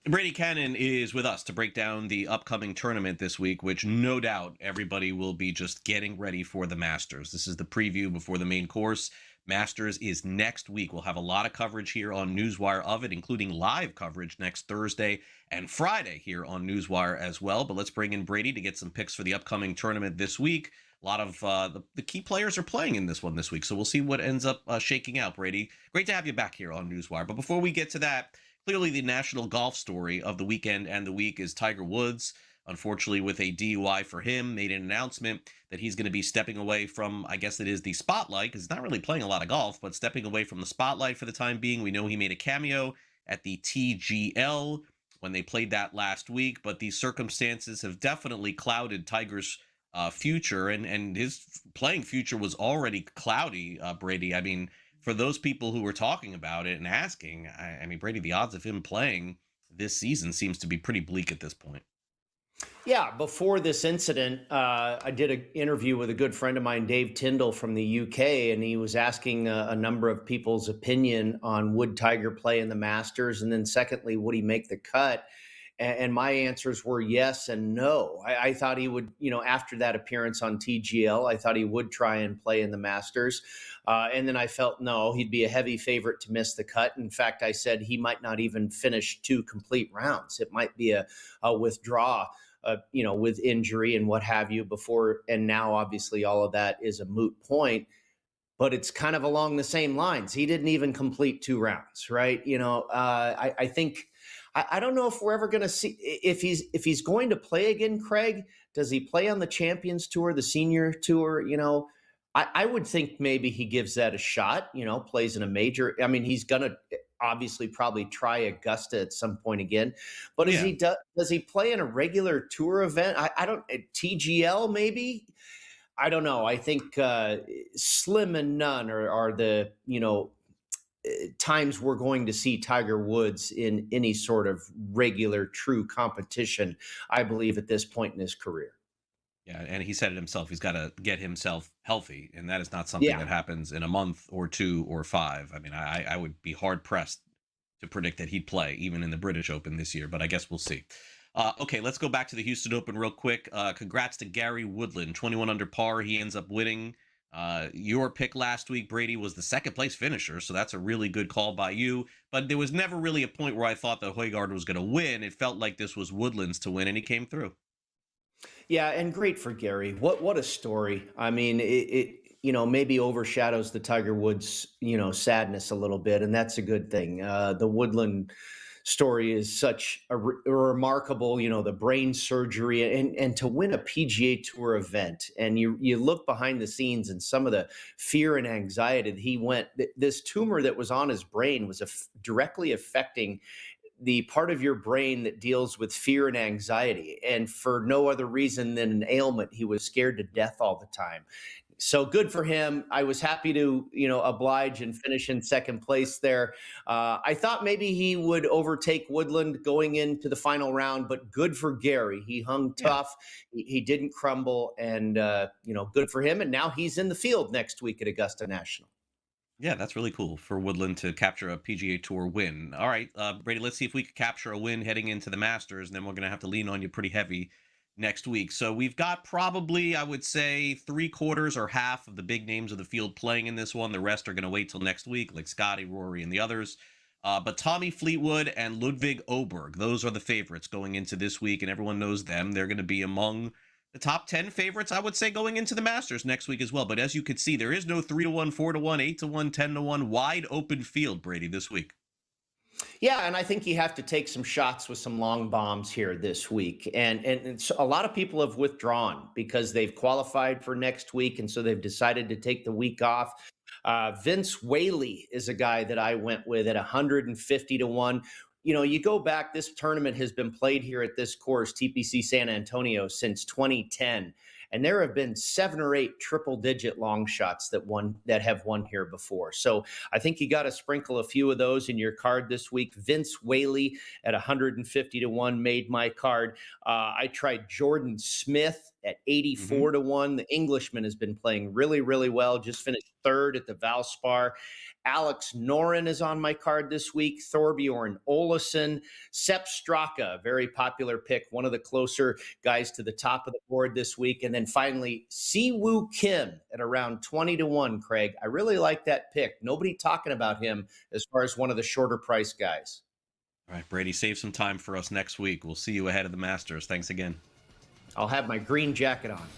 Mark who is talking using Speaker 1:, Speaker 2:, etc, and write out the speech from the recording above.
Speaker 1: Brady Kannon is with us to break down the upcoming tournament this week, which no doubt everybody will be just getting ready for the Masters. This is the preview before the main course. Masters is next week. We'll have a lot of coverage here on NewsWire of it, including live coverage next Thursday and Friday here on NewsWire as well. But let's bring in Brady to get some picks for the upcoming tournament this week. A lot of the key players are playing in this one this week, so we'll see what ends up shaking out, Brady. Great to have you back here on NewsWire. But before we get to that, clearly, the national golf story of the weekend and the week is Tiger Woods, unfortunately, with a DUI for him, made an announcement that he's going to be stepping away from, I guess it is the spotlight, because he's not really playing a lot of golf, but stepping away from the spotlight for the time being. We know he made a cameo at the TGL when they played that last week, but these circumstances have definitely clouded Tiger's future, and his playing future was already cloudy, Brady. I mean, for those people who were talking about it and asking, I mean, Brady, the odds of him playing this season seems to be pretty bleak at this point.
Speaker 2: Yeah, before this incident, I did an interview with a good friend of mine, Dave Tyndall from the UK, and he was asking a number of people's opinion on would Tiger play in the Masters, and then secondly, would he make the cut? And my answers were yes and no. I thought he would, after that appearance on TGL, I thought he would try and play in the Masters. And then I felt no, he'd be a heavy favorite to miss the cut. In fact, I said he might not even finish two complete rounds. It might be a withdraw, with injury and what have you before. And now, obviously, all of that is a moot point. But it's kind of along the same lines. He didn't even complete two rounds, right? I think I don't know if we're ever going to see if he's going to play again. Craig, does he play on the Champions Tour, the Senior Tour? I would think maybe he gives that a shot. Plays in a major. I mean, he's going to obviously probably try Augusta at some point again. But
Speaker 1: Yeah.
Speaker 2: does he play in a regular tour event? I don't TGL maybe. I don't know. I think slim and none are the times we're going to see Tiger Woods in any sort of regular, true competition, I believe, at this point in his career.
Speaker 1: Yeah, and he said it himself. He's got to get himself healthy, and that is not something
Speaker 2: Yeah.
Speaker 1: that happens in a month or two or five. I mean, I would be hard pressed to predict that he'd play even in the British Open this year, but I guess we'll see. Okay, let's go back to the Houston Open real quick. Congrats to Gary Woodland, 21 under par. He ends up winning. Your pick last week, Brady, was the second place finisher, so that's a really good call by you. But there was never really a point where I thought that Højgaard was going to win. It felt like this was Woodland's to win, and he came through.
Speaker 2: Yeah, and great for Gary. What a story. I mean, it maybe overshadows the Tiger Woods, sadness a little bit, and that's a good thing. The Woodland story is such a remarkable, the brain surgery and to win a PGA Tour event. And you look behind the scenes and some of the fear and anxiety that he went, this tumor that was on his brain was directly affecting the part of your brain that deals with fear and anxiety. And for no other reason than an ailment, he was scared to death all the time. So good for him. I was happy to, oblige and finish in second place there. I thought maybe he would overtake Woodland going into the final round, but good for Gary. He hung tough. He didn't crumble, and good for him. And now he's in the field next week at Augusta National.
Speaker 1: Yeah, that's really cool for Woodland to capture a PGA Tour win. All right, Brady, let's see if we could capture a win heading into the Masters, and then we're going to have to lean on you pretty heavy next week. So we've got probably, I would say, 3/4 or half of the big names of the field playing in this one. The rest are going to wait till next week, like Scotty, Rory, and the others. But Tommy Fleetwood and Ludwig Oberg, those are the favorites going into this week, and everyone knows them. They're going to be among the top 10 favorites, I would say, going into the Masters next week as well. But as you can see, there is no 3-1, 4-1, 8-1, 10-1 wide open field, Brady, this week.
Speaker 2: Yeah, and I think you have to take some shots with some long bombs here this week. And so a lot of people have withdrawn because they've qualified for next week, and so they've decided to take the week off. Vince Whaley is a guy that I went with at 150-1. You go back, this tournament has been played here at this course, TPC San Antonio, since 2010. And there have been 7 or 8 triple-digit long shots that have won here before. So I think you got to sprinkle a few of those in your card this week. Vince Whaley at 150 to 1 made my card. I tried Jordan Smith at 84 to 1. The Englishman has been playing really, really well. Just finished third at the Valspar. Alex Noren is on my card this week. Thorbjornsen, Sepp Straka, very popular pick, one of the closer guys to the top of the board this week. And then finally, Siwoo Kim at around 20 to 1, Craig. I really like that pick. Nobody talking about him as far as one of the shorter price guys.
Speaker 1: All right, Brady, save some time for us next week. We'll see you ahead of the Masters. Thanks again.
Speaker 2: I'll have my green jacket on.